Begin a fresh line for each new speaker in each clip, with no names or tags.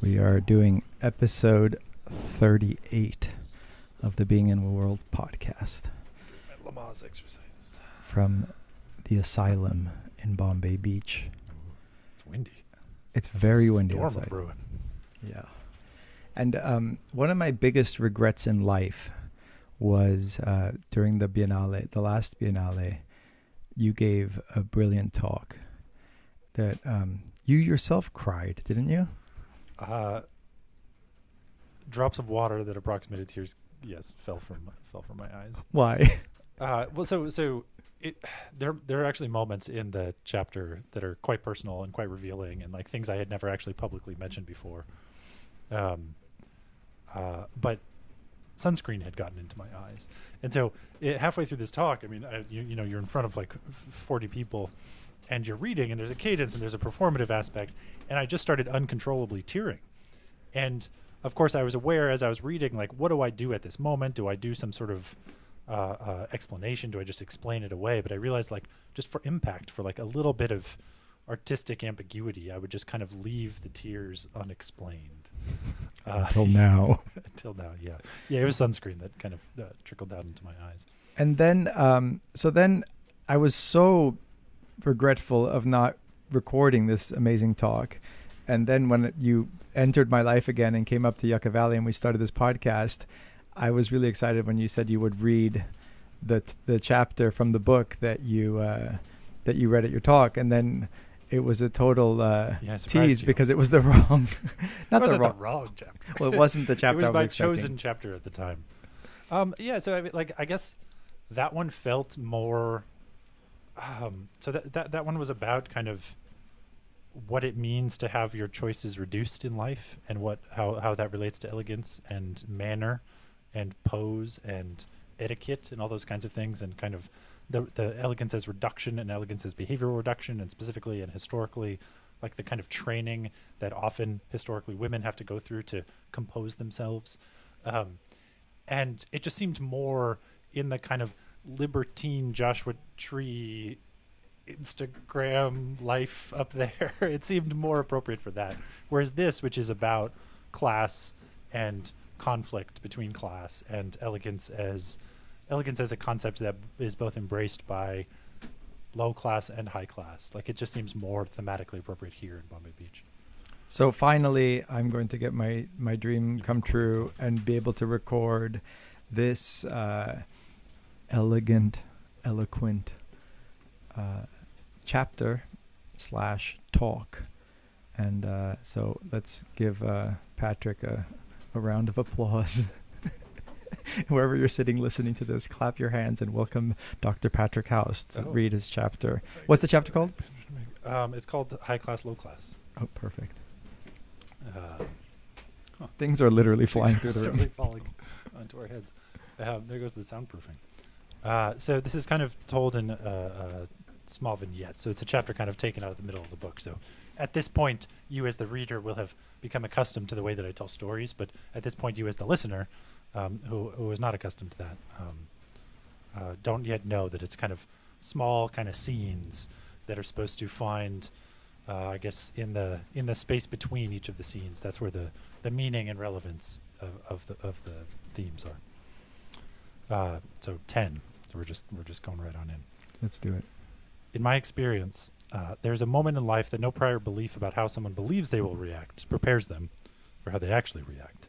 We are doing episode 38 of the Being in the World podcast.
Lamaze exercises.
From the asylum in Bombay Beach.
It's windy.
It's very windy
Storm
outside.
brewing.
Yeah. And one of my biggest regrets in life was during the Biennale, the last Biennale, you gave a brilliant talk that you yourself cried, didn't you?
Drops of water that approximated tears, yes, fell from my eyes.
Why?
There are actually moments in the chapter that are quite personal and quite revealing, and like things I had never actually publicly mentioned before. But sunscreen had gotten into my eyes, and so halfway through this talk, I mean, you know, you're in front of like 40 people, and you're reading, and there's a cadence, and there's a performative aspect, and I just started uncontrollably tearing, and of course I was aware as I was reading, like, what do I do at this moment? Do I do some sort of explanation? Do I just explain it away? But I realized, like, just for impact, for like a little bit of artistic ambiguity, I would just kind of leave the tears unexplained.
Until now.
Until now, yeah. Yeah, it was sunscreen that kind of trickled down into my eyes.
And then, so then I was so regretful of not recording this amazing talk. And then when you entered my life again and came up to Yucca Valley and we started this podcast, I was really excited when you said you would read the chapter from the book that you read at your talk, and then it was a total tease because it was the wrong, not the wrong
chapter.
Well, it wasn't the chapter.
It was
I was
my
expecting.
chosen chapter at the time. So I mean, like, I guess that one felt more. So that one was about kind of what it means to have your choices reduced in life, and how that relates to elegance and manner and pose and etiquette and all those kinds of things, and kind of the elegance as reduction and elegance as behavioral reduction, and specifically and historically, like the kind of training that often historically women have to go through to compose themselves. And it just seemed more in the kind of libertine Joshua Tree Instagram life up there. It seemed more appropriate for that. Whereas this, which is about class and conflict between class, and elegance as a concept that is both embraced by low class and high class, like, it just seems more thematically appropriate here in Bombay Beach.
So finally, I'm going to get my dream come true and be able to record this eloquent chapter / talk. And so let's give Patrick a round of applause. Wherever you're sitting listening to this, clap your hands and welcome Dr. Patrick House to read his chapter. What's the chapter called?
It's called High Class, Low Class.
Oh, perfect. Things are literally flying through the room.
Literally falling onto our heads. There goes the soundproofing. So this is kind of told in a small vignette. So it's a chapter kind of taken out of the middle of the book. So at this point, you as the reader will have become accustomed to the way that I tell stories. But at this point, you as the listener, who is not accustomed to that, don't yet know that it's kind of small kind of scenes that are supposed to find, I guess, in the space between each of the scenes. That's where the meaning and relevance of the themes are. So 10. So we're just going right on in.
Let's do it.
In my experience, there's a moment in life that no prior belief about how someone believes they will react prepares them for how they actually react.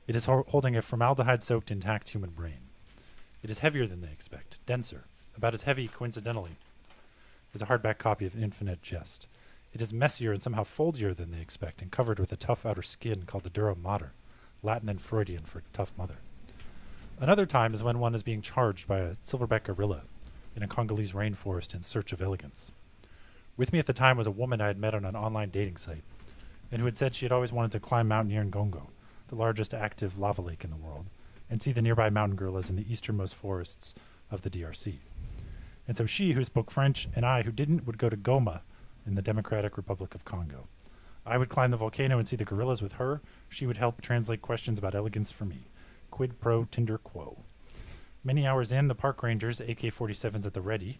It is holding a formaldehyde-soaked intact human brain. It is heavier than they expect, denser, about as heavy, coincidentally, as a hardback copy of Infinite Jest. It is messier and somehow foldier than they expect, and covered with a tough outer skin called the dura mater, Latin and Freudian for tough mother. Another time is when one is being charged by a silverback gorilla in a Congolese rainforest in search of elegance. With me at the time was a woman I had met on an online dating site, and who had said she had always wanted to climb Mount Nyiragongo, the largest active lava lake in the world, and see the nearby mountain gorillas in the easternmost forests of the DRC. And so she, who spoke French, and I, who didn't, would go to Goma in the Democratic Republic of Congo. I would climb the volcano and see the gorillas with her. She would help translate questions about elegance for me. Quid pro tinder quo. Many hours in, the park rangers, AK-47s at the ready,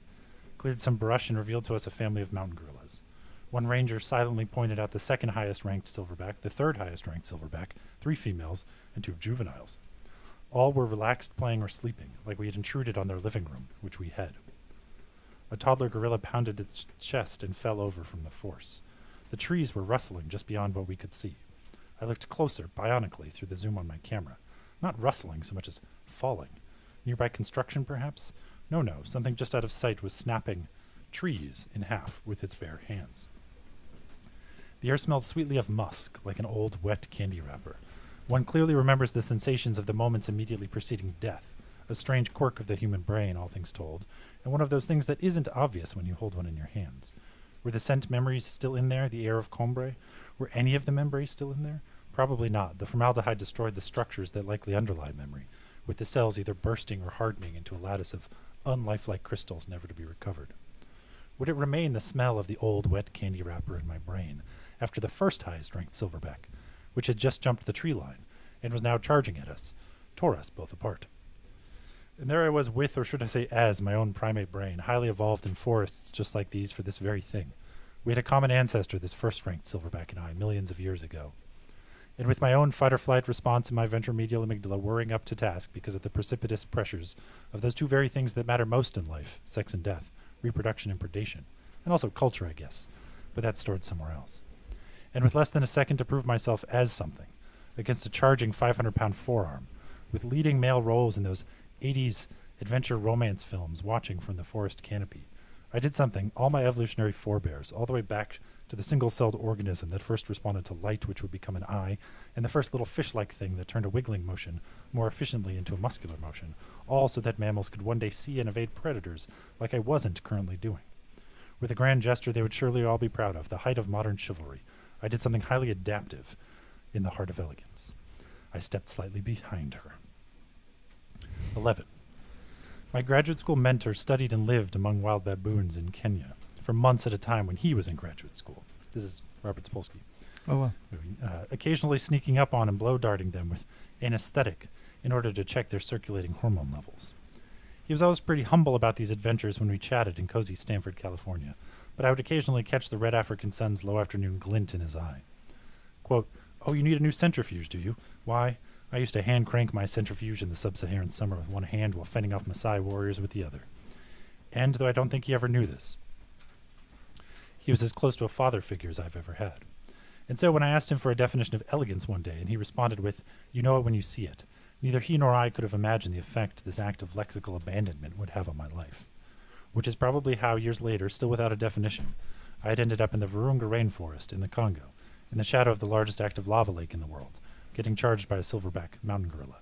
cleared some brush and revealed to us a family of mountain gorillas. One ranger silently pointed out the second highest ranked silverback, the third highest ranked silverback, 3 females, and 2 juveniles. All were relaxed, playing or sleeping, like we had intruded on their living room, which we had. A toddler gorilla pounded its chest and fell over from the force. The trees were rustling just beyond what we could see. I looked closer, bionically, through the zoom on my camera. Not rustling so much as falling. Nearby construction, perhaps? No, something just out of sight was snapping trees in half with its bare hands. The air smelled sweetly of musk, like an old, wet candy wrapper. One clearly remembers the sensations of the moments immediately preceding death, a strange quirk of the human brain, all things told, and one of those things that isn't obvious when you hold one in your hands. Were the scent memories still in there, the air of Combray? Were any of the memories still in there? Probably not. The formaldehyde destroyed the structures that likely underlie memory, with the cells either bursting or hardening into a lattice of unlifelike crystals never to be recovered. Would it remain the smell of the old, wet candy wrapper in my brain after the first highest-ranked silverback, which had just jumped the tree line and was now charging at us, tore us both apart? And there I was with, or should I say as, my own primate brain, highly evolved in forests just like these for this very thing. We had a common ancestor, this first-ranked silverback and I, millions of years ago. And with my own fight-or-flight response in my ventromedial amygdala whirring up to task because of the precipitous pressures of those two very things that matter most in life, sex and death, reproduction and predation, and also culture, I guess, but that's stored somewhere else. And with less than a second to prove myself as something, against a charging 500-pound forearm, with leading male roles in those 80s adventure romance films watching from the forest canopy, I did something all my evolutionary forebears, all the way back to the single-celled organism that first responded to light, which would become an eye, and the first little fish-like thing that turned a wiggling motion more efficiently into a muscular motion, all so that mammals could one day see and evade predators like I wasn't currently doing. With a grand gesture they would surely all be proud of, the height of modern chivalry, I did something highly adaptive in the heart of elegance. I stepped slightly behind her. 11. My graduate school mentor studied and lived among wild baboons in Kenya for months at a time when he was in graduate school. This is Robert Zepolsky.
Oh, wow.
Occasionally sneaking up on and blow-darting them with anesthetic in order to check their circulating hormone levels. He was always pretty humble about these adventures when we chatted in cozy Stanford, California, but I would occasionally catch the red African sun's low afternoon glint in his eye. Quote, "Oh, you need a new centrifuge, do you? Why, I used to hand-crank my centrifuge in the sub-Saharan summer with one hand while fending off Maasai warriors with the other." And, though I don't think he ever knew this, he was as close to a father figure as I've ever had. And so when I asked him for a definition of elegance one day, and he responded with, "You know it when you see it," neither he nor I could have imagined the effect this act of lexical abandonment would have on my life. Which is probably how, years later, still without a definition, I had ended up in the Virunga rainforest in the Congo, in the shadow of the largest active lava lake in the world, getting charged by a silverback mountain gorilla,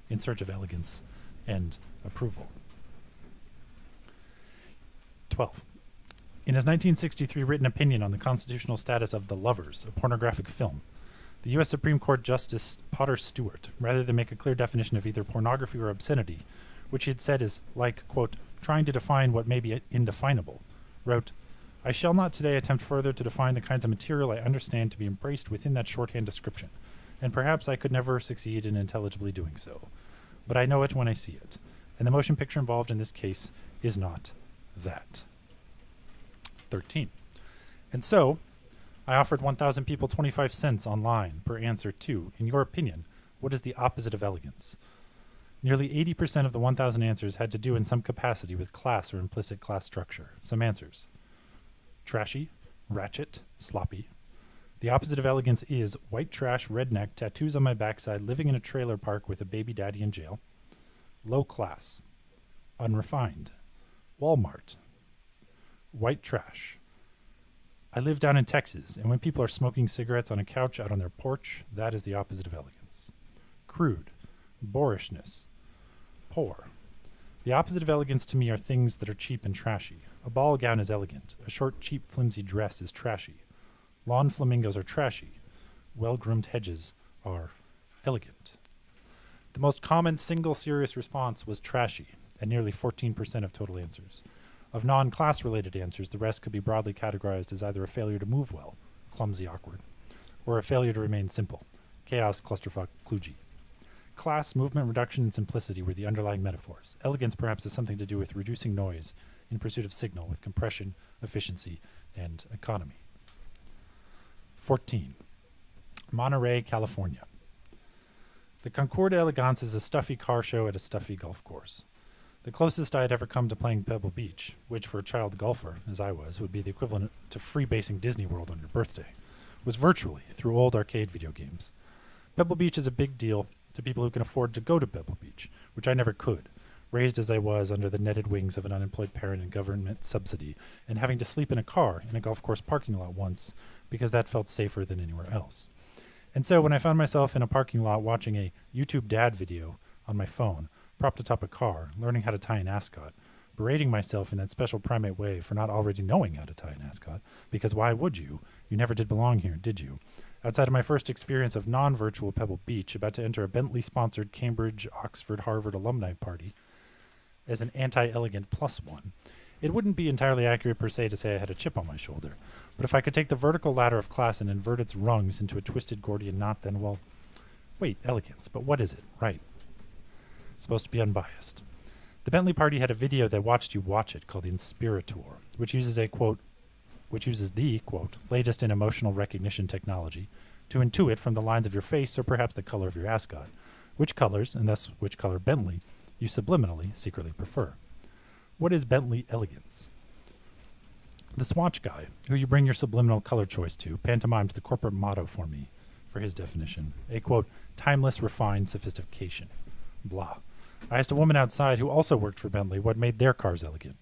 in search of elegance and approval. 12. In his 1963 written opinion on the constitutional status of The Lovers, a pornographic film, the U.S. Supreme Court Justice Potter Stewart, rather than make a clear definition of either pornography or obscenity, which he had said is like, quote, trying to define what may be indefinable, wrote, "I shall not today attempt further to define the kinds of material I understand to be embraced within that shorthand description, and perhaps I could never succeed in intelligibly doing so. But I know it when I see it, and the motion picture involved in this case is not that." 13. And so, I offered 1,000 people 25 cents online per answer to, in your opinion, what is the opposite of elegance? Nearly 80% of the 1,000 answers had to do in some capacity with class or implicit class structure. Some answers: trashy, ratchet, sloppy. The opposite of elegance is white trash, redneck, tattoos on my backside, living in a trailer park with a baby daddy in jail. Low class, unrefined, Walmart. White trash. I live down in Texas, and when people are smoking cigarettes on a couch out on their porch, that is the opposite of elegance. Crude, boorishness, poor. The opposite of elegance to me are things that are cheap and trashy. A ball gown is elegant. A short, cheap, flimsy dress is trashy. Lawn flamingos are trashy. Well-groomed hedges are elegant. The most common single serious response was trashy, at nearly 14% of total answers. Of non-class related answers, the rest could be broadly categorized as either a failure to move well, clumsy, awkward, or a failure to remain simple, chaos, clusterfuck, kludgy. Class, movement, reduction, and simplicity were the underlying metaphors. Elegance perhaps has something to do with reducing noise in pursuit of signal with compression, efficiency, and economy. 14. Monterey, California. The Concours d'Elegance is a stuffy car show at a stuffy golf course. The closest I had ever come to playing Pebble Beach, which for a child golfer, as I was, would be the equivalent to freebasing Disney World on your birthday, was virtually through old arcade video games. Pebble Beach is a big deal to people who can afford to go to Pebble Beach, which I never could, raised as I was under the netted wings of an unemployed parent and government subsidy, and having to sleep in a car in a golf course parking lot once because that felt safer than anywhere else. And so when I found myself in a parking lot watching a YouTube dad video on my phone, propped atop a car, learning how to tie an ascot, berating myself in that special primate way for not already knowing how to tie an ascot, because why would you? You never did belong here, did you? Outside of my first experience of non-virtual Pebble Beach, about to enter a Bentley-sponsored Cambridge, Oxford, Harvard alumni party as an anti-elegant +1, it wouldn't be entirely accurate per se to say I had a chip on my shoulder, but if I could take the vertical ladder of class and invert its rungs into a twisted Gordian knot, then, well, wait, elegance, but what is it? Right. It's supposed to be unbiased. The Bentley party had a video that watched you watch it called the Inspirator, which uses the, quote, latest in emotional recognition technology to intuit from the lines of your face or perhaps the color of your ascot, which colors, and thus which color Bentley, you subliminally secretly prefer. What is Bentley elegance? The swatch guy, who you bring your subliminal color choice to, pantomimes the corporate motto for me, for his definition, a, quote, timeless, refined sophistication. Blah. I asked a woman outside who also worked for Bentley what made their cars elegant.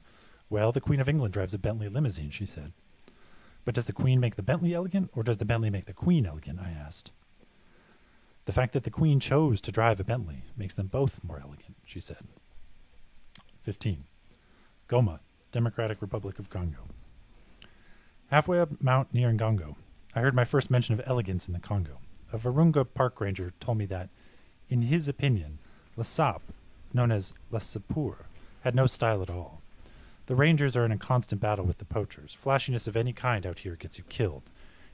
Well, the Queen of England drives a Bentley limousine, she said. But does the Queen make the Bentley elegant, or does the Bentley make the Queen elegant, I asked. The fact that the Queen chose to drive a Bentley makes them both more elegant, she said. 15. Goma, Democratic Republic of Congo. Halfway up Mount Nyiragongo, I heard my first mention of elegance in the Congo. A Virunga park ranger told me that, in his opinion, Le Sap, known as Le Sapeur, had no style at all. The rangers are in a constant battle with the poachers. Flashiness of any kind out here gets you killed.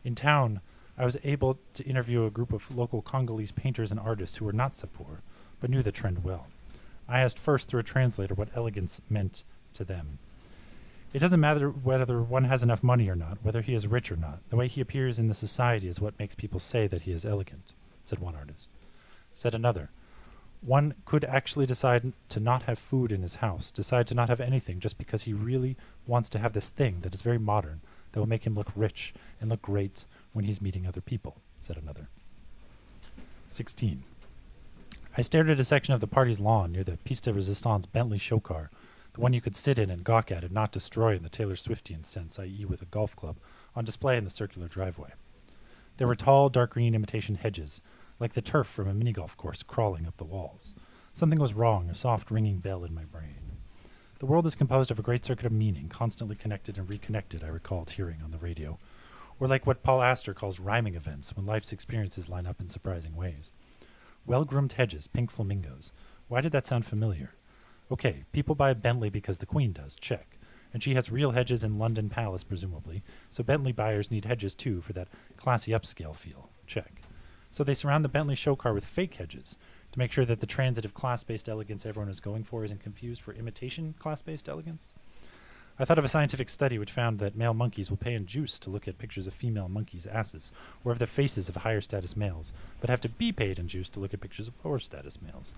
In town, I was able to interview a group of local Congolese painters and artists who were not Sapeur, but knew the trend well. I asked first through a translator what elegance meant to them. It doesn't matter whether one has enough money or not, whether he is rich or not. The way he appears in the society is what makes people say that he is elegant, said one artist. Said another, one could actually decide to not have food in his house, decide to not have anything just because he really wants to have this thing that is very modern, that will make him look rich and look great when he's meeting other people, said another. 16. I stared at a section of the party's lawn near the Piste de Resistance Bentley show car, the one you could sit in and gawk at and not destroy in the Taylor Swiftian sense, i.e. with a golf club, on display in the circular driveway. There were tall, dark green imitation hedges, like the turf from a mini-golf course crawling up the walls. Something was wrong, a soft ringing bell in my brain. The world is composed of a great circuit of meaning, constantly connected and reconnected, I recalled hearing on the radio. Or like what Paul Astor calls rhyming events, when life's experiences line up in surprising ways. Well-groomed hedges, pink flamingos. Why did that sound familiar? Okay, people buy a Bentley because the Queen does, check. And she has real hedges in London Palace, presumably, so Bentley buyers need hedges too for that classy upscale feel, check. So they surround the Bentley show car with fake hedges to make sure that the transitive class-based elegance everyone is going for isn't confused for imitation class-based elegance. I thought of a scientific study which found that male monkeys will pay in juice to look at pictures of female monkeys' asses, or of the faces of higher status males, but have to be paid in juice to look at pictures of lower status males,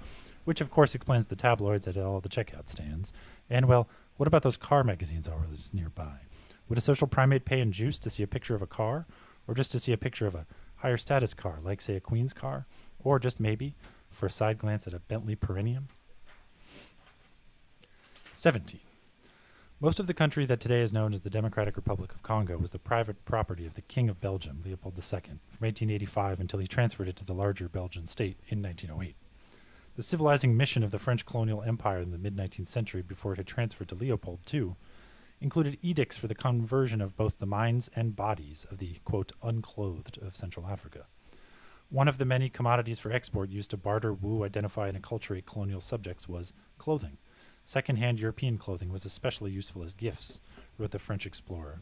which of course explains the tabloids at all the checkout stands. And well, what about those car magazines always nearby? Would a social primate pay in juice to see a picture of a car, or just to see a picture of a higher status car, like say a Queen's car, or just maybe for a side glance at a Bentley Perennium? 17. Most of the country that today is known as the Democratic Republic of Congo was the private property of the King of Belgium, Leopold II, from 1885 until he transferred it to the larger Belgian state in 1908. The civilizing mission of the French colonial empire in the mid-19th century before it had transferred to Leopold II included edicts for the conversion of both the minds and bodies of the, quote, unclothed of Central Africa. One of the many commodities for export used to barter, woo, identify, and acculturate colonial subjects was clothing. Second-hand European clothing was especially useful as gifts, wrote the French explorer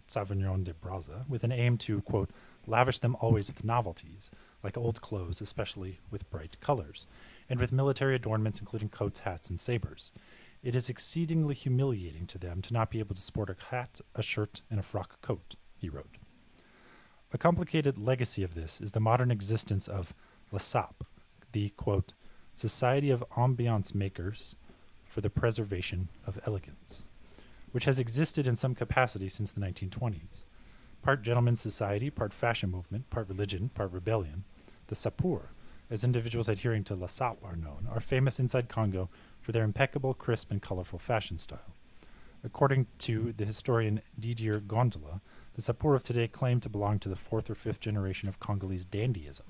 Savignon de Braza, with an aim to, quote, lavish them always with novelties, like old clothes, especially with bright colors, and with military adornments including coats, hats, and sabers. It is exceedingly humiliating to them to not be able to sport a hat, a shirt, and a frock coat, he wrote. A complicated legacy of this is the modern existence of La SAP, the, quote, Society of Ambiance Makers for the Preservation of Elegance, which has existed in some capacity since the 1920s. Part gentleman's society, part fashion movement, part religion, part rebellion. The Sapur, as individuals adhering to La SAP are known, are famous inside Congo for their impeccable, crisp, and colorful fashion style. According to the historian Didier Gondola, the Sapur of today claim to belong to the 4th or 5th generation of Congolese dandyism,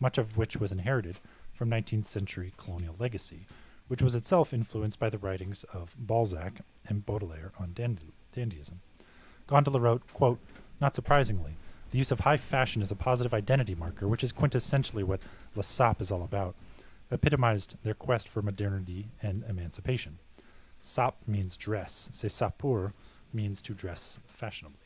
much of which was inherited from 19th century colonial legacy, which was itself influenced by the writings of Balzac and Baudelaire on dandyism. Gondola wrote, quote, not surprisingly, the use of high fashion as a positive identity marker, which is quintessentially what La SAP is all about, epitomized their quest for modernity and emancipation. Sap means dress. Se sapur means to dress fashionably.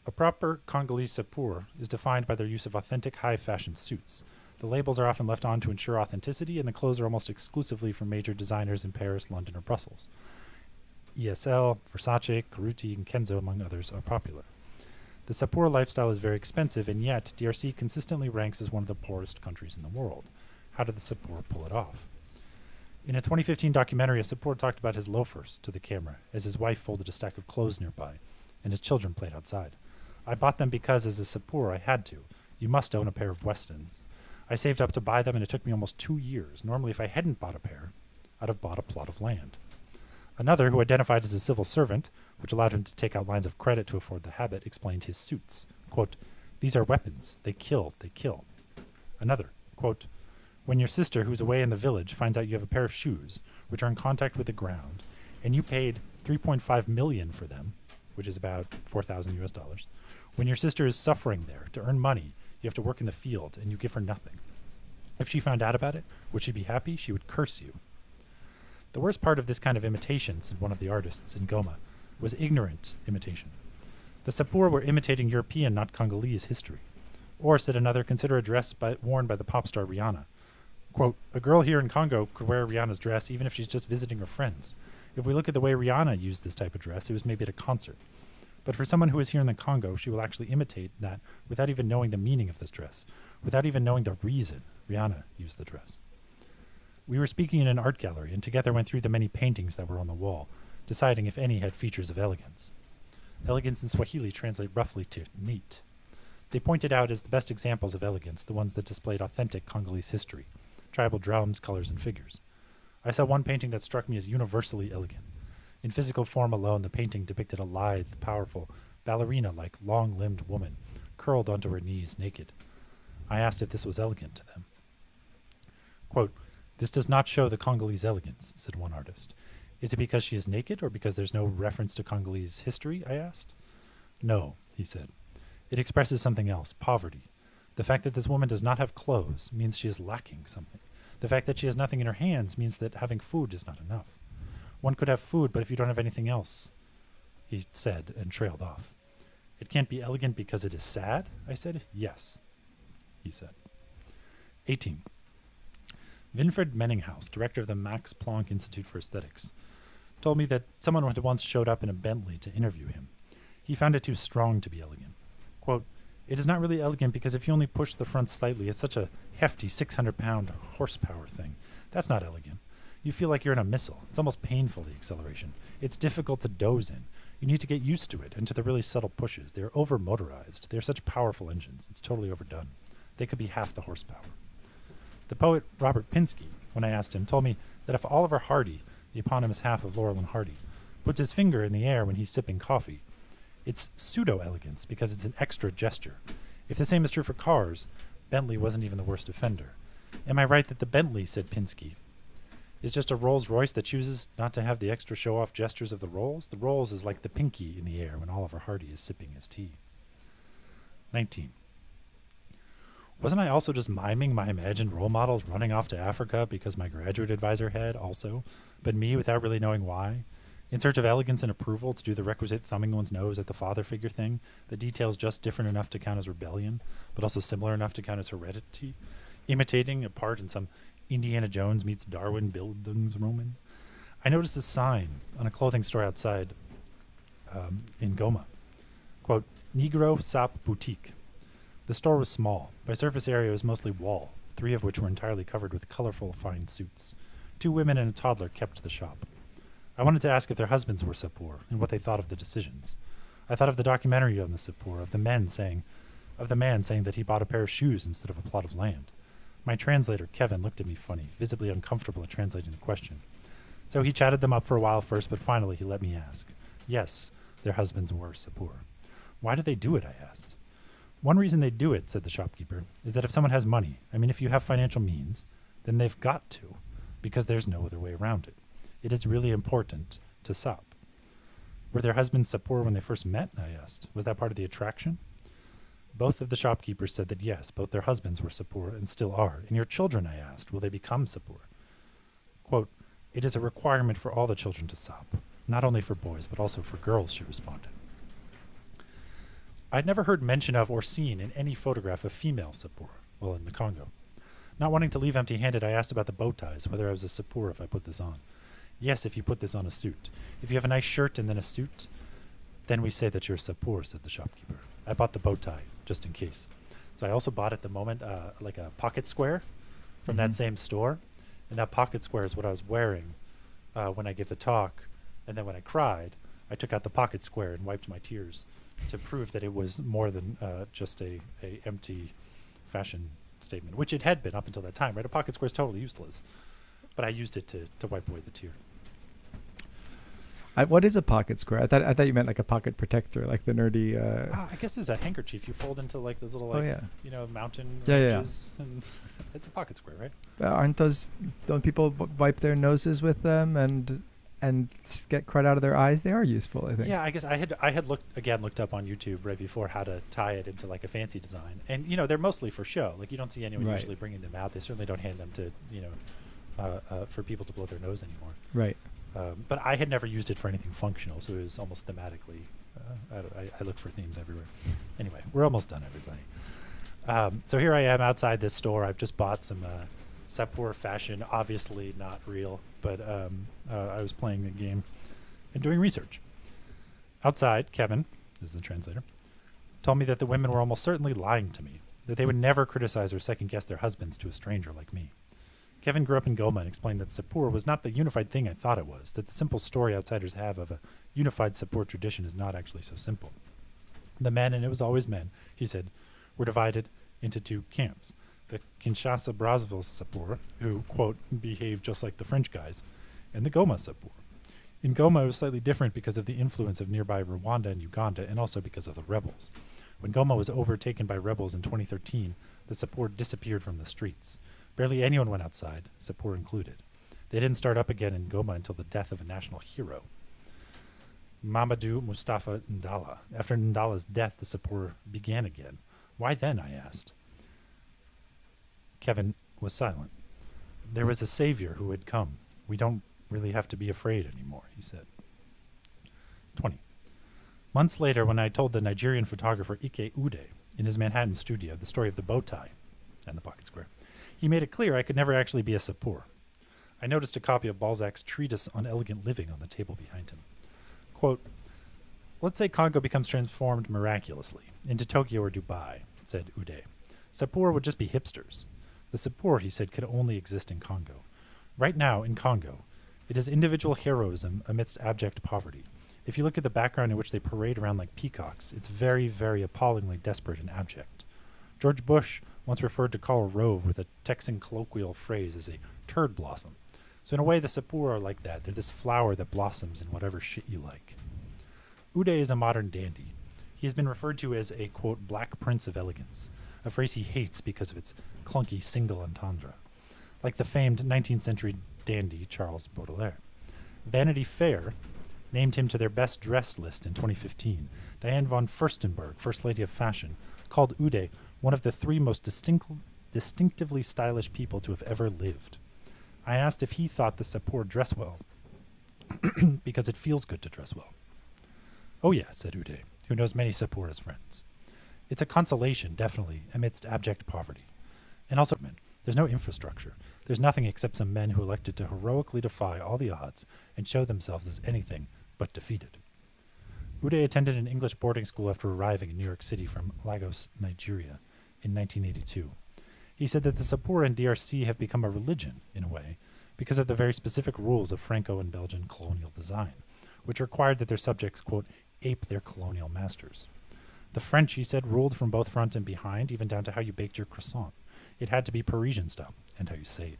A proper Congolese sapur is defined by their use of authentic high-fashion suits. The labels are often left on to ensure authenticity, and the clothes are almost exclusively from major designers in Paris, London, or Brussels. ESL, Versace, Caruti, and Kenzo, among others, are popular. The sapur lifestyle is very expensive, and yet DRC consistently ranks as one of the poorest countries in the world. How did the sapur pull it off? In a 2015 documentary, a sapur talked about his loafers to the camera as his wife folded a stack of clothes nearby, and his children played outside. I bought them because, as a sapur, I had to. You must own a pair of Westons. I saved up to buy them, and it took me almost 2 years. Normally, if I hadn't bought a pair, I'd have bought a plot of land. Another, who identified as a civil servant, which allowed him to take out lines of credit to afford the habit, explained his suits. Quote, these are weapons. They kill. They kill. Another, quote, when your sister, who's away in the village, finds out you have a pair of shoes, which are in contact with the ground, and you paid $3.5 million for them, which is about 4,000 US dollars, when your sister is suffering there to earn money, you have to work in the field, and you give her nothing. If she found out about it, would she be happy? She would curse you. The worst part of this kind of imitation, said one of the artists in Goma, was ignorant imitation. The Sapur were imitating European, not Congolese, history. Or, said another, consider a dress worn by the pop star Rihanna. Quote, a girl here in Congo could wear Rihanna's dress even if she's just visiting her friends. If we look at the way Rihanna used this type of dress, it was maybe at a concert. But for someone who is here in the Congo, she will actually imitate that without even knowing the meaning of this dress, without even knowing the reason Rihanna used the dress. We were speaking in an art gallery, and together went through the many paintings that were on the wall, deciding if any had features of elegance. Elegance in Swahili translate roughly to neat. They pointed out as the best examples of elegance the ones that displayed authentic Congolese history, tribal drums, colors, and figures. I saw one painting that struck me as universally elegant. In physical form alone, the painting depicted a lithe, powerful, ballerina-like, long-limbed woman, curled onto her knees naked. I asked if this was elegant to them. Quote, this does not show the Congolese elegance, said one artist. Is it because she is naked, or because there's no reference to Congolese history, I asked. No, he said. It expresses something else, poverty. The fact that this woman does not have clothes means she is lacking something. The fact that she has nothing in her hands means that having food is not enough. One could have food, but if you don't have anything else, he said, and trailed off. It can't be elegant because it is sad, I said. Yes, he said. 18. Winfried Menninghaus, director of the Max Planck Institute for Aesthetics, told me that someone had once showed up in a Bentley to interview him. He found it too strong to be elegant. Quote, it is not really elegant because if you only push the front slightly, it's such a hefty 600-pound horsepower thing. That's not elegant. You feel like you're in a missile. It's almost painful, the acceleration. It's difficult to doze in. You need to get used to it and to the really subtle pushes. They're over-motorized. They're such powerful engines. It's totally overdone. They could be half the horsepower. The poet Robert Pinsky, when I asked him, told me that if Oliver Hardy, the eponymous half of Laurel and Hardy, puts his finger in the air when he's sipping coffee, it's pseudo-elegance because it's an extra gesture. If the same is true for cars, Bentley wasn't even the worst offender. Am I right that the Bentley, said Pinsky, is just a Rolls-Royce that chooses not to have the extra show-off gestures of the Rolls? The Rolls is like the pinky in the air when Oliver Hardy is sipping his tea. 19. Wasn't I also just miming my imagined role models running off to Africa because my graduate advisor had also, but me without really knowing why? In search of elegance and approval to do the requisite thumbing one's nose at the father figure thing, the details just different enough to count as rebellion, but also similar enough to count as heredity, imitating a part in some Indiana Jones meets Darwin Bildungsroman. I noticed a sign on a clothing store outside in Goma. Quote, Negro Sap Boutique. The store was small. By surface area, it was mostly wall, 3 of which were entirely covered with colorful, fine suits. 2 women and a toddler kept the shop. I wanted to ask if their husbands were Sapor and what they thought of the decisions. I thought of the documentary on the Sapor, of the man saying that he bought a pair of shoes instead of a plot of land. My translator, Kevin, looked at me funny, visibly uncomfortable at translating the question. So he chatted them up for a while first, but finally he let me ask. Yes, their husbands were Sapor. Why did they do it, I asked. One reason they do it, said the shopkeeper, is that if someone has money, if you have financial means, then they've got to, because there's no other way around it. It is really important to sap. Were their husbands Sapor when they first met, I asked. Was that part of the attraction? Both of the shopkeepers said that yes, both their husbands were Sapor and still are. And your children, I asked, will they become Sapor? Quote, it is a requirement for all the children to sap, not only for boys, but also for girls, she responded. I'd never heard mention of or seen in any photograph of female Sapor, while in the Congo. Not wanting to leave empty-handed, I asked about the bow ties, whether I was a Sapor if I put this on. Yes, if you put this on a suit. If you have a nice shirt and then a suit, then we say that you're a Sapor, said the shopkeeper. I bought the bow tie, just in case. So I also bought at the moment like a pocket square from that same store. And that pocket square is what I was wearing when I gave the talk. And then when I cried, I took out the pocket square and wiped my tears to prove that it was more than just a empty fashion statement, which it had been up until that time, right? A pocket square is totally useless. But I used it to wipe away the tear.
What is a pocket square? I thought you meant like a pocket protector, like the nerdy.
I guess there's a handkerchief you fold into like those little mountain ranges. And it's a pocket square, right? Don't people wipe their noses with them and get crud out of their eyes? They are useful, I think. Yeah, I guess I had looked up on YouTube right before how to tie it into like a fancy design, and they're mostly for show. Like you don't see anyone usually bringing them out. They certainly don't hand them to for people to blow their nose anymore.
Right.
But I had never used it for anything functional, so it was almost thematically. I look for themes everywhere. Anyway, we're almost done, everybody. So here I am outside this store. I've just bought some Sapor fashion, obviously not real, but I was playing a game and doing research. Outside, Kevin, this is the translator, told me that the women were almost certainly lying to me, that they would never criticize or second-guess their husbands to a stranger like me. Kevin grew up in Goma and explained that Sapor was not the unified thing I thought it was, that the simple story outsiders have of a unified Sapor tradition is not actually so simple. The men, and it was always men, he said, were divided into 2 camps. The Kinshasa-Brazzaville Sapor, who, quote, behave just like the French guys, and the Goma Sapor. In Goma, it was slightly different because of the influence of nearby Rwanda and Uganda, and also because of the rebels. When Goma was overtaken by rebels in 2013, the Sapor disappeared from the streets. Barely anyone went outside, Sapor included. They didn't start up again in Goma until the death of a national hero, Mamadou Mustafa Ndala. After Ndala's death, the Sapor began again. Why then, I asked. Kevin was silent. There was a savior who had come. We don't really have to be afraid anymore, he said. 20. Months later, when I told the Nigerian photographer Ike Ude in his Manhattan studio the story of the bow tie and the pocket square, he made it clear I could never actually be a Sapor. I noticed a copy of Balzac's treatise on elegant living on the table behind him. Quote, let's say Congo becomes transformed miraculously into Tokyo or Dubai, said Ude. Sapor would just be hipsters. The Sapor, he said, could only exist in Congo. Right now, in Congo, it is individual heroism amidst abject poverty. If you look at the background in which they parade around like peacocks, it's very, very appallingly desperate and abject. George Bush once referred to Karl Rove with a Texan colloquial phrase as a turd blossom. So in a way, the Sapor are like that. They're this flower that blossoms in whatever shit you like. Ude is a modern dandy. He has been referred to as a, quote, black prince of elegance, a phrase he hates because of its clunky single entendre, like the famed 19th century dandy Charles Baudelaire. Vanity Fair named him to their best dressed list in 2015. Diane Von Furstenberg, First Lady of Fashion, called Ude one of the 3 most distinctively stylish people to have ever lived. I asked if he thought the Sapor dress well, because it feels good to dress well. Oh yeah, said Ude, who knows many Sapor as friends. It's a consolation, definitely, amidst abject poverty. And also, there's no infrastructure. There's nothing except some men who elected to heroically defy all the odds and show themselves as anything but defeated. Uday attended an English boarding school after arriving in New York City from Lagos, Nigeria, in 1982. He said that the Sapur and DRC have become a religion, in a way, because of the very specific rules of Franco and Belgian colonial design, which required that their subjects, quote, ape their colonial masters. The French, he said, ruled from both front and behind, even down to how you baked your croissant. It had to be Parisian style, and how you say it.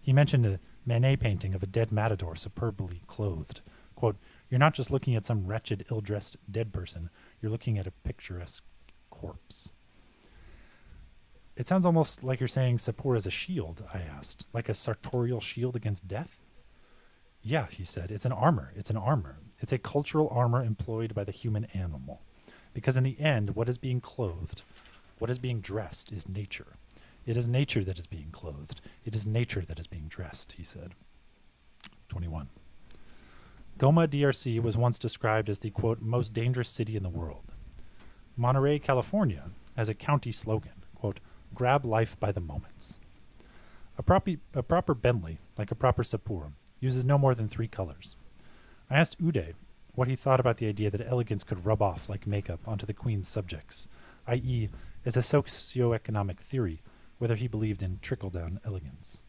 He mentioned a Manet painting of a dead matador superbly clothed. Quote, you're not just looking at some wretched, ill-dressed dead person, you're looking at a picturesque corpse. It sounds almost like you're saying Sapur is a shield, I asked, like a sartorial shield against death? Yeah, he said, it's an armor. It's an armor. It's a cultural armor employed by the human animal. Because in the end, what is being clothed, what is being dressed is nature. It is nature that is being clothed. It is nature that is being dressed, he said. 21. Goma, DRC was once described as the, quote, most dangerous city in the world. Monterey, California has a county slogan, quote, grab life by the moments. A proper Bentley, like a proper Sapur, uses no more than 3 colors. I asked Uday what he thought about the idea that elegance could rub off like makeup onto the queen's subjects, i.e., as a socioeconomic theory, whether he believed in trickle-down elegance.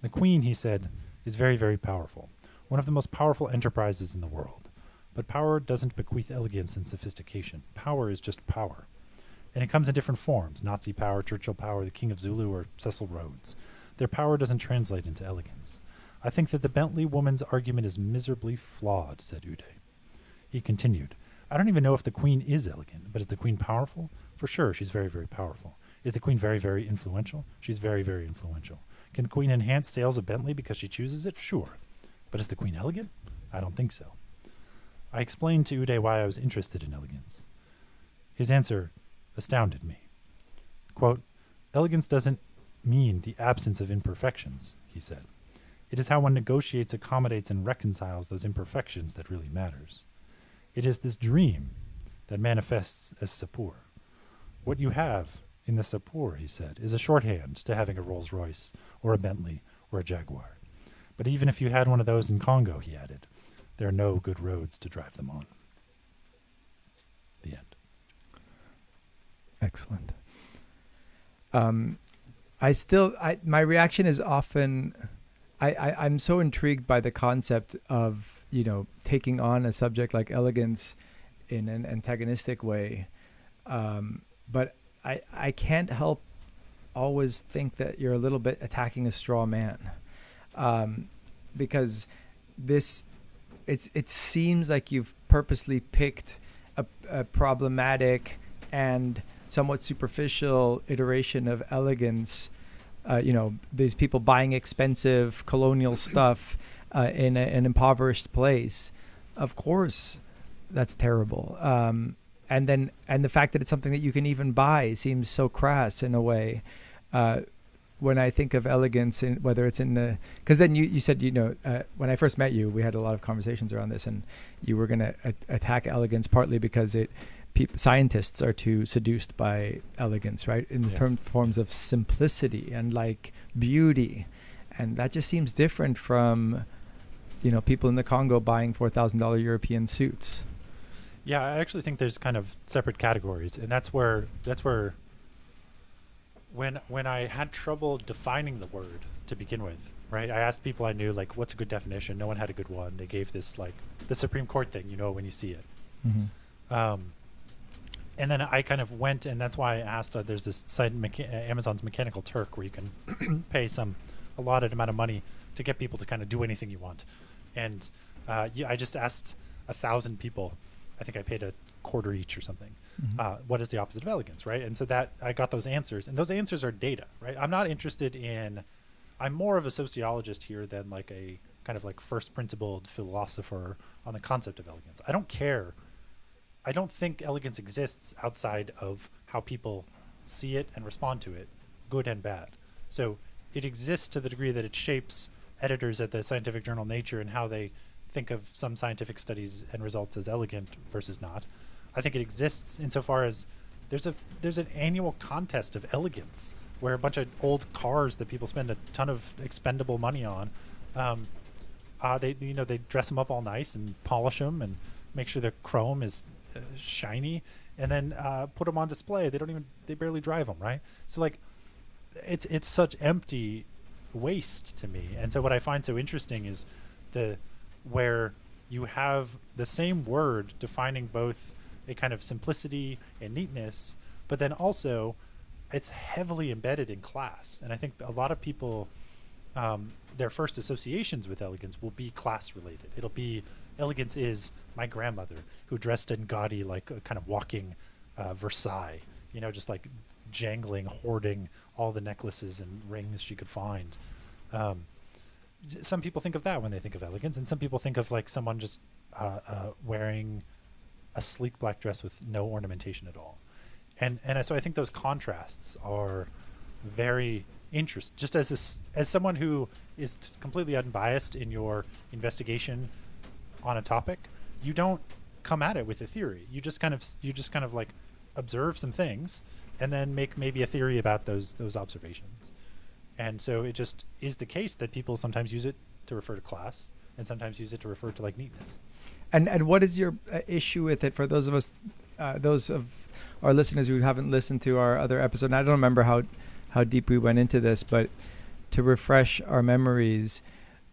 The queen, he said, is very, very powerful, one of the most powerful enterprises in the world. But power doesn't bequeath elegance and sophistication. Power is just power. And it comes in different forms, Nazi power, Churchill power, the King of Zulu, or Cecil Rhodes. Their power doesn't translate into elegance. I think that the Bentley woman's argument is miserably flawed, said Uday. He continued, I don't even know if the queen is elegant, but is the queen powerful? For sure, she's very, very powerful. Is the queen very, very influential? She's very, very influential. Can the queen enhance sales of Bentley because she chooses it? Sure. But is the queen elegant? I don't think so. I explained to Uday why I was interested in elegance. His answer astounded me. Quote, elegance doesn't mean the absence of imperfections, he said. It is how one negotiates, accommodates, and reconciles those imperfections that really matters. It is this dream that manifests as Sapur. What you have in the Sapur, he said, is a shorthand to having a Rolls-Royce or a Bentley or a Jaguar. But even if you had one of those in Congo, he added, there are no good roads to drive them on. The end.
Excellent. My reaction is often, I'm so intrigued by the concept of, taking on a subject like elegance in an antagonistic way. But I can't help always think that you're a little bit attacking a straw man. Because it seems like you've purposely picked a problematic and somewhat superficial iteration of elegance. These people buying expensive colonial stuff in an impoverished place. Of course, that's terrible. And the fact that it's something that you can even buy seems so crass in a way. When I think of elegance, whether it's in the, because then you said, when I first met you, we had a lot of conversations around this, and you were going to attack elegance partly because scientists are too seduced by elegance, right? In the forms of simplicity and like beauty. And that just seems different from, people in the Congo buying $4,000 European suits.
Yeah, I actually think there's kind of separate categories, and that's where when I had trouble defining the word to begin with, right? I asked people I knew, like, what's a good definition? No one had a good one. They gave this, like, the Supreme Court thing, when you see it. Mm-hmm. And then I kind of went, and that's why I asked, there's this site, Amazon's Mechanical Turk, where you can pay a allotted amount of money to get people to kind of do anything you want. And I just asked 1,000 people, I think I paid $0.25 each or something. Mm-hmm. What is the opposite of elegance, right? And so that I got those answers, and those answers are data, right? I'm more of a sociologist here than like a kind of like first principled philosopher on the concept of elegance. I don't care. I don't think elegance exists outside of how people see it and respond to it, good and bad. So it exists to the degree that it shapes editors at the scientific journal Nature and how they think of some scientific studies and results as elegant versus not. I think it exists insofar as there's an annual contest of elegance where a bunch of old cars that people spend a ton of expendable money on, they dress them up all nice and polish them and make sure the chrome is shiny, and then put them on display. They barely drive them, right? So like, it's such empty waste to me. And so what I find so interesting is where you have the same word defining both a kind of simplicity and neatness, but then also it's heavily embedded in class. And I think a lot of people, their first associations with elegance will be class related. It'll be, elegance is my grandmother who dressed in gaudy, like kind of walking Versailles, just like jangling, hoarding all the necklaces and rings she could find. Some people think of that when they think of elegance, and some people think of like someone just wearing a sleek black dress with no ornamentation at all. And so I think those contrasts are very interesting. Just as someone who is completely unbiased in your investigation on a topic, you don't come at it with a theory. You just kind of like observe some things and then make maybe a theory about those observations. And so it just is the case that people sometimes use it to refer to class and sometimes use it to refer to like neatness.
And what is your issue with it for those of our listeners who haven't listened to our other episode? And I don't remember how deep we went into this, but to refresh our memories,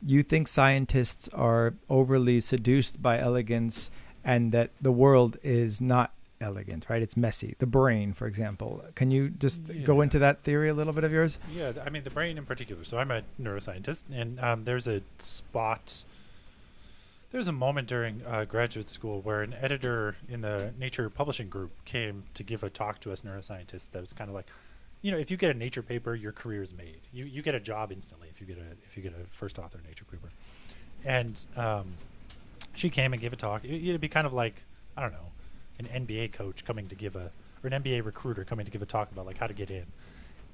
you think scientists are overly seduced by elegance and that the world is not elegant, right? It's messy. The brain, for example. Can you just go into that theory a little bit of yours?
Yeah, I mean, the brain in particular. So I'm a neuroscientist, and there's a moment during graduate school where an editor in the Nature Publishing group came to give a talk to us neuroscientists that was kind of like, if you get a Nature paper, your career is made. You get a job instantly if you get a first author Nature paper. And she came and gave a talk. It'd be kind of like, I don't know, an NBA coach coming to or an NBA recruiter coming to give a talk about like how to get in.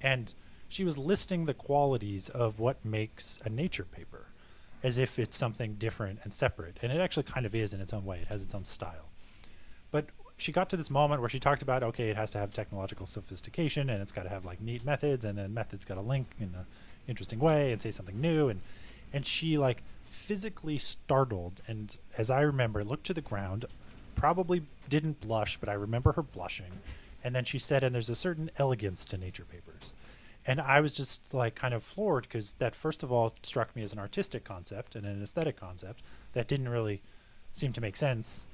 And she was listing the qualities of what makes a Nature paper as if it's something different and separate. And it actually kind of is in its own way. It has its own style. But she got to this moment where she talked about, okay, it has to have technological sophistication and it's got to have like neat methods, and then methods got to link in an interesting way and say something new. And she like physically startled, and as I remember, looked to the ground, probably didn't blush, but I remember her blushing. And then she said, and there's a certain elegance to Nature papers. And I was just like kind of floored, because that first of all struck me as an artistic concept and an aesthetic concept that didn't really seem to make sense.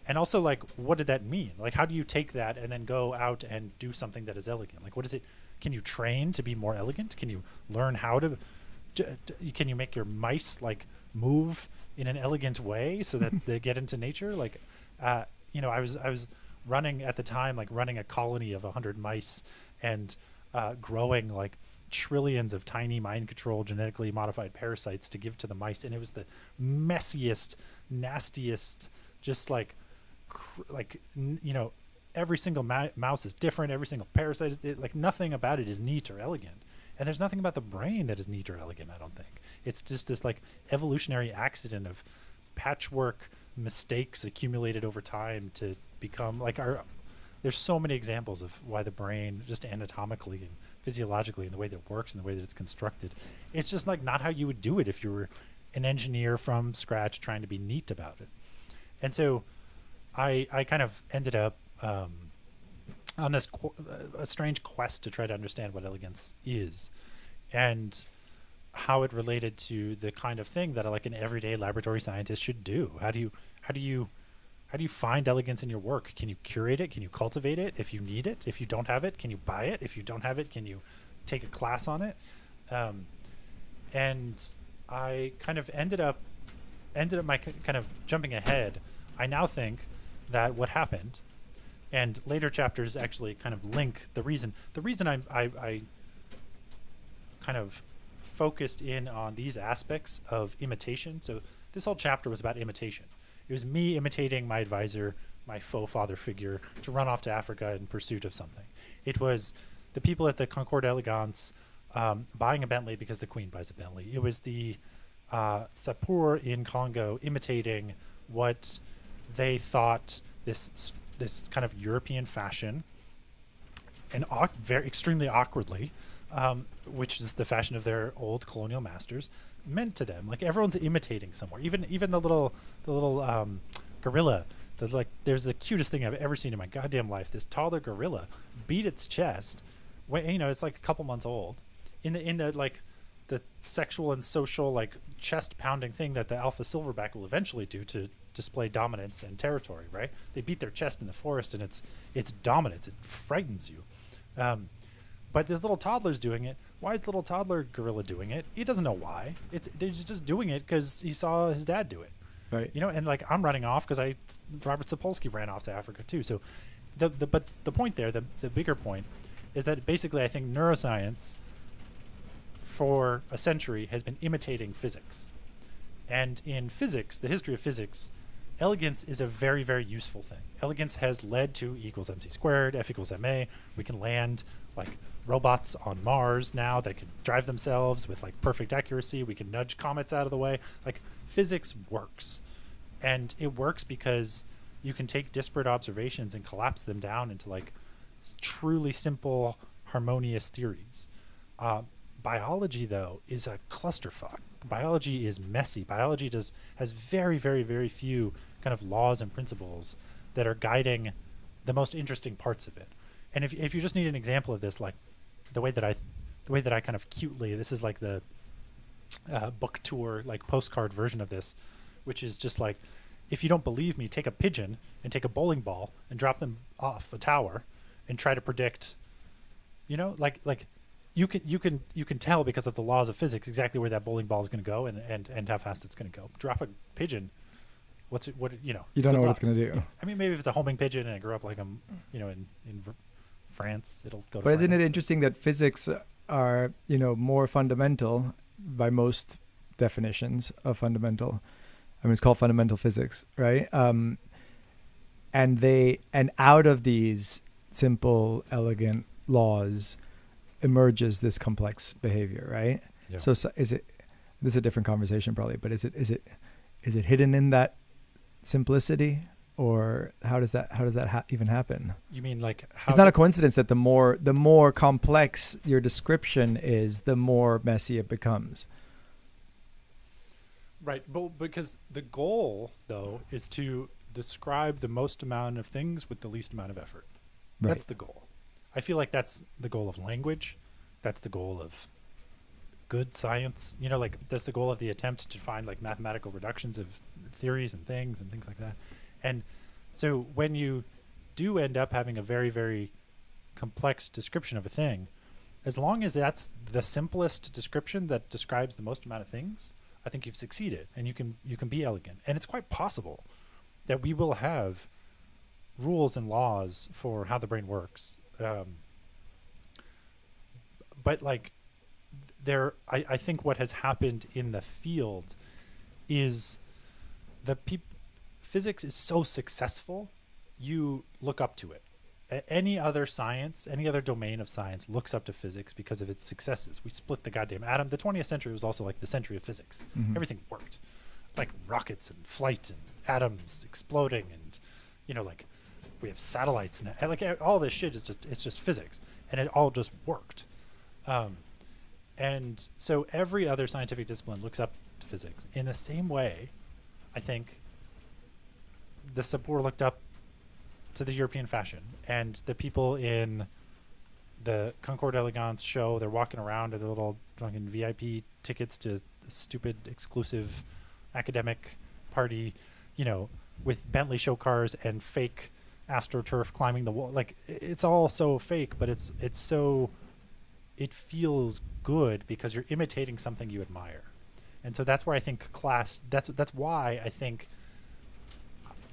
And also, like, what did that mean? Like, how do you take that and then go out and do something that is elegant? Like, what is it? Can you train to be more elegant? Can you learn how to can you make your mice like move in an elegant way so that they get into nature? Like, I was running at the time, like running a colony of 100 mice and growing like trillions of tiny mind-controlled genetically modified parasites to give to the mice, and it was the messiest, nastiest, just like every single mouse is different, every single parasite is like, nothing about it is neat or elegant. And there's nothing about the brain that is neat or elegant, I don't think. It's just this like evolutionary accident of patchwork mistakes accumulated over time to become like there's so many examples of why the brain, just anatomically and physiologically, and the way that it works and the way that it's constructed, it's just like not how you would do it if you were an engineer from scratch trying to be neat about it. And so I kind of ended up on this a strange quest to try to understand what elegance is and how it related to the kind of thing that like an everyday laboratory scientist should do. How do you find elegance in your work? Can you curate it? Can you cultivate it if you need it? If you don't have it, can you buy it? If you don't have it, can you take a class on it? And I kind of ended up my kind of jumping ahead. I now think that what happened, and later chapters actually kind of link the reason I kind of focused in on these aspects of imitation. So this whole chapter was about imitation. It was me imitating my advisor, my faux father figure, to run off to Africa in pursuit of something. It was the people at the Concorde Elegance buying a Bentley because the Queen buys a Bentley. It was the Sapeur in Congo imitating what they thought this kind of European fashion, and very extremely awkwardly, which is the fashion of their old colonial masters, meant to them. Like everyone's imitating somewhere. Even the little gorilla. There's the cutest thing I've ever seen in my goddamn life. This toddler gorilla beat its chest when, it's like a couple months old, in the like the sexual and social like chest pounding thing that the alpha silverback will eventually do to display dominance and territory, right? They beat their chest in the forest, and it's dominance. It frightens you. But this little toddler's doing it. Why is little toddler gorilla doing it? He doesn't know why. They're just doing it because he saw his dad do it.
Right.
And like I'm running off because Robert Zepolsky ran off to Africa too. So but the point there, the bigger point, is that basically I think neuroscience for a century has been imitating physics. And in physics, the history of physics, elegance is a very, very useful thing. Elegance has led to E equals mc squared, F equals ma. We can land like robots on Mars now that can drive themselves with like perfect accuracy. We can nudge comets out of the way. Like physics works. And it works because you can take disparate observations and collapse them down into like truly simple, harmonious theories. Biology, though, is a clusterfuck. Biology is messy. Biology has very, very, very few kind of laws and principles that are guiding the most interesting parts of it. And if you just need an example of this, like the way that I kind of cutely, this is like the book tour, like postcard version of this, which is just like, if you don't believe me, take a pigeon and take a bowling ball and drop them off a tower and try to predict, like you can tell because of the laws of physics exactly where that bowling ball is going to go and how fast it's going to go. Drop a pigeon, you
don't know what it's going to do.
I mean, maybe if it's a homing pigeon and it grew up like in France, it'll go to
But
France.
isn't it interesting that physics are, more fundamental by most definitions of fundamental? I mean, it's called fundamental physics, right? And out of these simple, elegant laws emerges this complex behavior, right?
Yeah.
So is it? This is a different conversation, probably, but is it hidden in that simplicity, or how does that even happen?
You mean like how?
It's not a coincidence that the more complex your description is, the more messy it becomes.
Right, but because the goal, though, is to describe the most amount of things with the least amount of effort.
Right.
That's the goal. I feel like that's the goal of language. That's the goal of good science. Like that's the goal of the attempt to find like mathematical reductions of theories and things like that. And so when you do end up having a very, very complex description of a thing, as long as that's the simplest description that describes the most amount of things, I think you've succeeded, and you can be elegant. And it's quite possible that we will have rules and laws for how the brain works. But like I think what has happened in the field is physics is so successful, you look up to it. Any other science, any other domain of science looks up to physics because of its successes. We split the goddamn atom. The 20th century was also like the century of physics.
Mm-hmm.
Everything worked. Like rockets and flight and atoms exploding and, like we have satellites now. Like all this shit it's just physics. And it all just worked. And so every other scientific discipline looks up to physics. In the same way, I think the Sapor looked up to the European fashion, and the people in the Concord Elegance show, they're walking around with their little fucking VIP tickets to the stupid exclusive academic party, with Bentley show cars and fake AstroTurf climbing the wall. Like it's all so fake, but it feels good because you're imitating something you admire. And so that's where I think that's why I think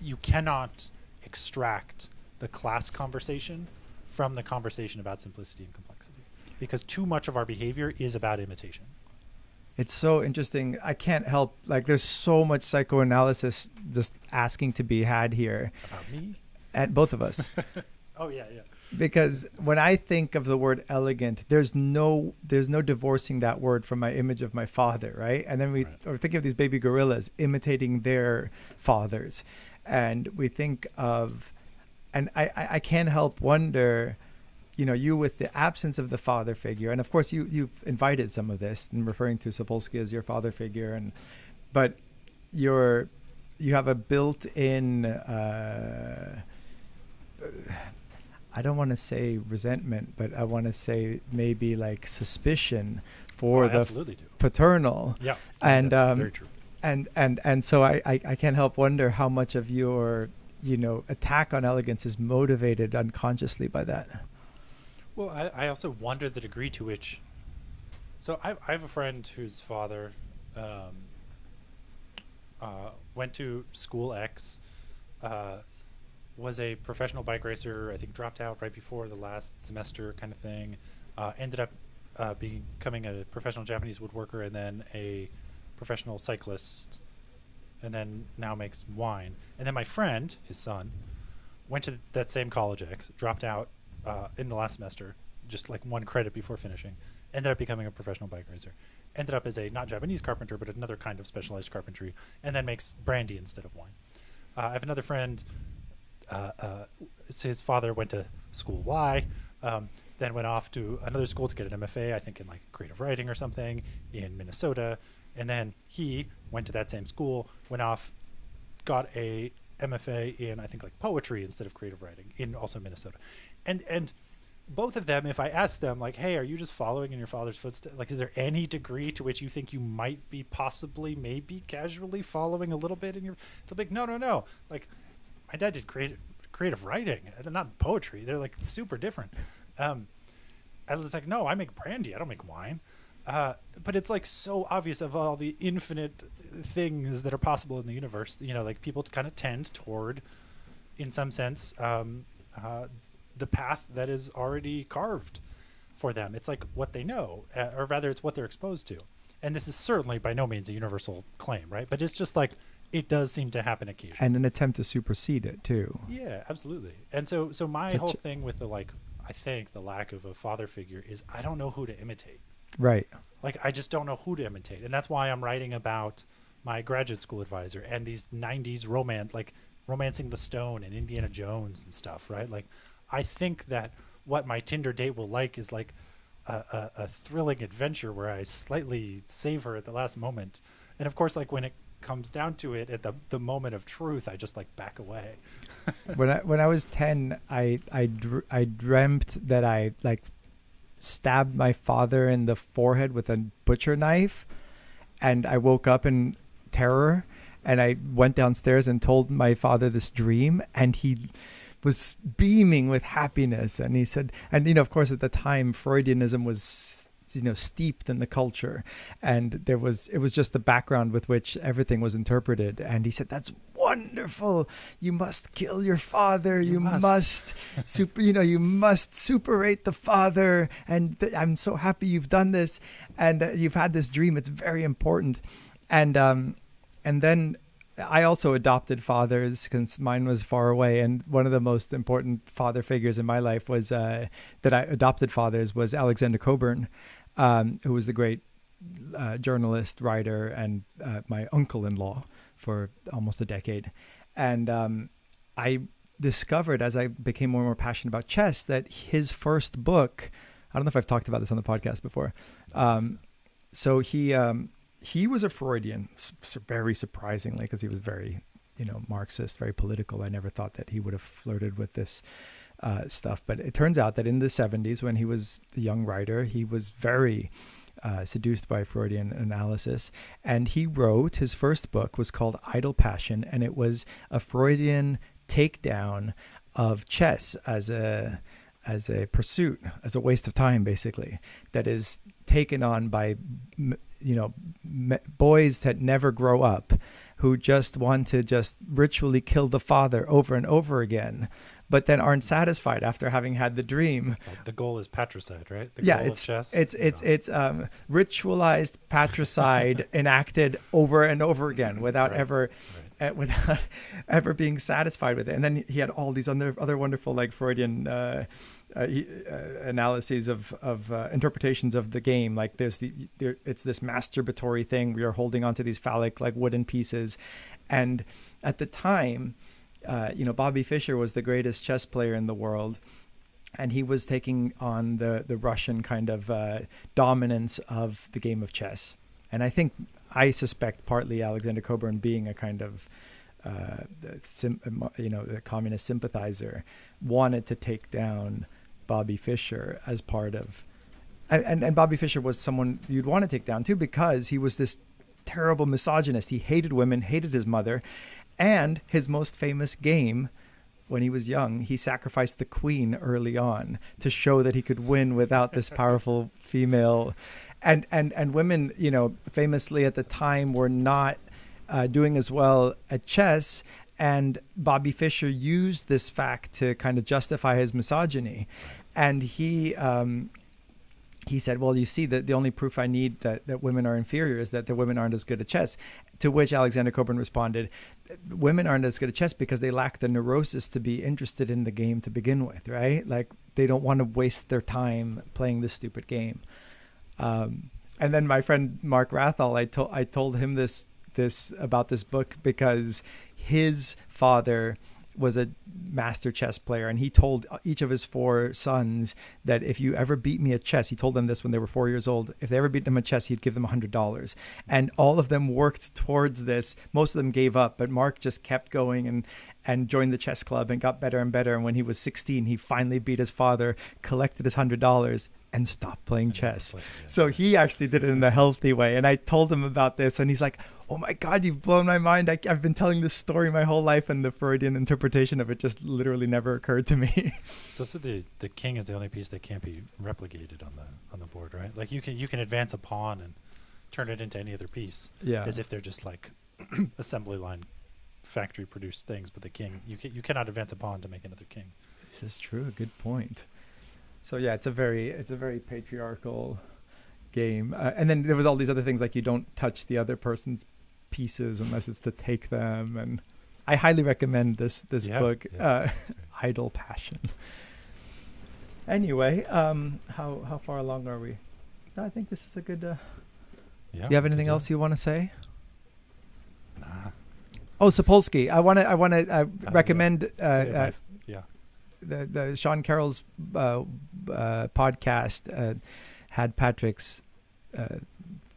you cannot extract the class conversation from the conversation about simplicity and complexity, because too much of our behavior is about imitation.
It's so interesting. I can't help, like, there's so much psychoanalysis just asking to be had here.
About me?
At both of us.
Oh yeah.
Because when I think of the word elegant, there's no divorcing that word from my image of my father, right? And then we are thinking of these baby gorillas imitating their fathers. And we think of, and I can't help wonder, you with the absence of the father figure, and of course you've invited some of this and referring to Zepolsky as your father figure, but your you have a built-in I don't want to say resentment, but I want to say maybe like suspicion for the
absolutely do.
paternal.
Yeah,
and
that's very true.
And so I can't help wonder how much of your attack on elegance is motivated unconsciously by that.
Well, I also wonder the degree to which. So I have a friend whose father went to school X, was a professional bike racer. I think dropped out right before the last semester, kind of thing. Ended up becoming a professional Japanese woodworker and then a professional cyclist, and then now makes wine. And then my friend, his son, went to that same college X, dropped out in the last semester, just like one credit before finishing. Ended up becoming a professional bike racer. Ended up as a not Japanese carpenter, but another kind of specialized carpentry, and then makes brandy instead of wine. I have another friend. His father went to school Y, then went off to another school to get an MFA, I think in like creative writing or something in Minnesota. And then he went to that same school, went off, got a MFA in I think like poetry instead of creative writing in also Minnesota. And both of them, if I ask them like, hey, are you just following in your father's footsteps? Like, is there any degree to which you think you might be possibly, maybe casually following a little bit in your, they'll be like, no. Like, my dad did creative writing, not poetry. They're like super different. I was like, no, I make brandy. I don't make wine. But it's like so obvious of all the infinite things that are possible in the universe. Like people kind of tend toward, in some sense, the path that is already carved for them. It's like what they know, or rather it's what they're exposed to. And this is certainly by no means a universal claim, right? But it's just like, it does seem to happen occasionally.
And an attempt to supersede it too.
Yeah, absolutely. And so my whole thing with the I think the lack of a father figure is I don't know who to imitate.
Right.
Like I just don't know who to imitate. And that's why I'm writing about my graduate school advisor and these 90s romancing the stone and Indiana Jones and stuff, right? Like I think that what my Tinder date will like is like a thrilling adventure where I slightly save her at the last moment. And of course, like when it comes down to it, at the moment of truth, I just like back away.
When I was 10, I dreamt that I like stabbed my father in the forehead with a butcher knife, and I woke up in terror, and I went downstairs and told my father this dream, and he was beaming with happiness. And he said, and of course at the time Freudianism was steeped in the culture, and it was just the background with which everything was interpreted. And he said, that's wonderful, you must kill your father, you must you must superate the father, and I'm so happy you've done this, and you've had this dream, it's very important. And then I also adopted fathers because mine was far away, and one of the most important father figures in my life was that I adopted fathers was Alexander Cockburn, who was the great journalist, writer, and my uncle-in-law for almost a decade. And I discovered as I became more and more passionate about chess that his first book, I don't know if I've talked about this on the podcast before. So he was a Freudian, very surprisingly, because he was very, Marxist, very political. I never thought that he would have flirted with this stuff. But it turns out that in the 70s, when he was a young writer, he was very seduced by Freudian analysis. And he wrote, his first book was called Idle Passion, and it was a Freudian takedown of chess as a pursuit, as a waste of time, basically, that is taken on by boys that never grow up, who just want to just ritually kill the father over and over again, but then aren't satisfied after having had the dream.
The goal is patricide, right?
It's ritualized patricide enacted over and over again without ever being satisfied with it. And then he had all these other wonderful like Freudian analyses of interpretations of the game. Like it's this masturbatory thing. We are holding onto these phallic like wooden pieces, and at the time, Bobby Fischer was the greatest chess player in the world, and he was taking on the Russian kind of dominance of the game of chess. And I suspect partly Alexander Cockburn being a kind of the communist sympathizer, wanted to take down Bobby Fischer as part of, and Bobby Fischer was someone you'd want to take down too, because he was this terrible misogynist. He hated women, hated his mother, and his most famous game, when he was young, he sacrificed the queen early on to show that he could win without this powerful female. And women, famously at the time were not doing as well at chess. And Bobby Fischer used this fact to kind of justify his misogyny. And he said, well, you see, that the only proof I need that women are inferior is that the women aren't as good at chess. To which Alexander Coburn responded, women aren't as good at chess because they lack the neurosis to be interested in the game to begin with, right? Like, they don't want to waste their time playing this stupid game. And then my friend Mark Rathall, I told him this about this book because his father was a master chess player, and he told each of his 4 sons that if you ever beat me at chess, he told them this when they were 4 years old, if they ever beat him at chess, he'd give them $100. And all of them worked towards this. Most of them gave up, but Mark just kept going and joined the chess club and got better and better. And when he was 16, he finally beat his father, collected his $100, and stopped playing chess. So he actually did it in the healthy way. And I told him about this, and he's like, oh my God, you've blown my mind. I've been telling this story my whole life, and the Freudian interpretation of it just literally never occurred to me.
So the king is the only piece that can't be replicated on the board, right? Like you can advance a pawn and turn it into any other piece, as if they're just like assembly line factory produced things. But the king, you cannot advance a pawn to make another king.
This is true. Good point. So yeah, it's a very patriarchal game. And then there was all these other things, like you don't touch the other person's pieces unless it's to take them. And I highly recommend this book, Idle Passion. Anyway, how far along are we? I think this is a good. Do you have anything else you want to say?
Nah.
Oh, Zepolsky. I want to recommend. The Sean Carroll's podcast had Patrick's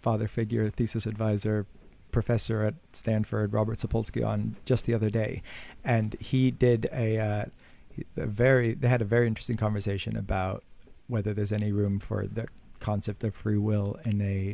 father figure, thesis advisor, professor at Stanford, Robert Zepolsky, on just the other day, and he did they had a very interesting conversation about whether there's any room for the concept of free will in a